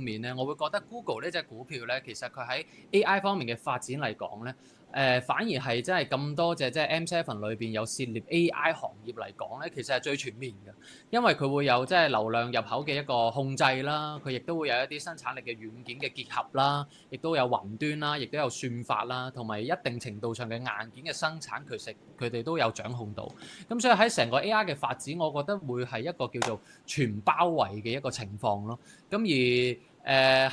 面咧，我會覺得 Google 呢隻股票咧，其實佢喺 AI 方面嘅發展嚟講咧，反而係真係咁多隻即係 M7 裏邊有涉獵 AI 行業嚟講咧，其實係最全面嘅，因為佢會有即係流量入口嘅一個控制啦，佢亦都會有一啲生產力嘅軟件嘅結合啦，亦都有雲端啦，亦都有算法啦，同埋一定程度上嘅硬件嘅生產，其實佢哋都有掌控到。咁所以喺成個 AI 嘅發展，我覺得會係一個叫做全包圍嘅一個情況咯。咁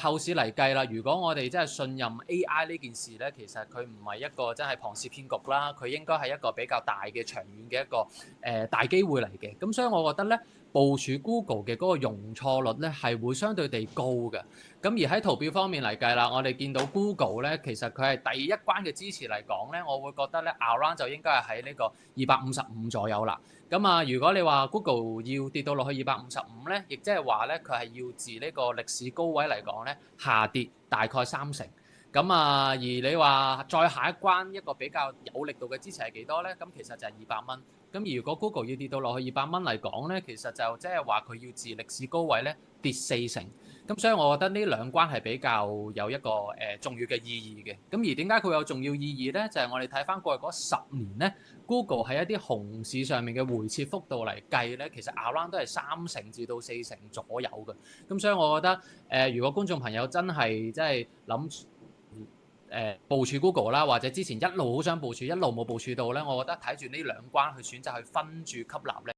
後市嚟計啦，如果我哋真係信任 AI 呢件事咧，其實佢唔係一個真係龐氏騙局啦，佢應該係一個比較大嘅長遠嘅一個大機會嚟嘅。咁所以我覺得咧，部署 Google 嘅嗰個容錯率咧係會相對地高嘅。咁而喺圖表方面嚟計啦，我哋見到 Google 咧，其實佢係第一關嘅支持嚟講咧，我會覺得咧 around 就應該係喺呢個255左右啦。咁啊，如果你話 Google 要跌到落去255咧，亦即係話咧，佢係要自呢個歷史高位嚟講咧，下跌大概30%。咁啊，而你話再下一關一個比較有力度嘅支持係幾多咧？咁其實就係200蚊。咁而如果 Google 要跌到落去200蚊嚟講咧，其實就即係話佢要自歷史高位咧跌40%。咁所以我覺得呢兩關係比較有一個重要嘅意義嘅。咁而點解佢有重要意義咧？就係我哋睇翻過去嗰10年咧，Google 喺一啲熊市上面嘅回撤幅度嚟計咧，其實 around 都係3%至到4%左右嘅。咁所以我覺得如果觀眾朋友真係即係諗部署 Google 啦，或者之前一路好想部署，一路冇部署到咧，我覺得睇住呢兩關去選擇去分住吸納咧。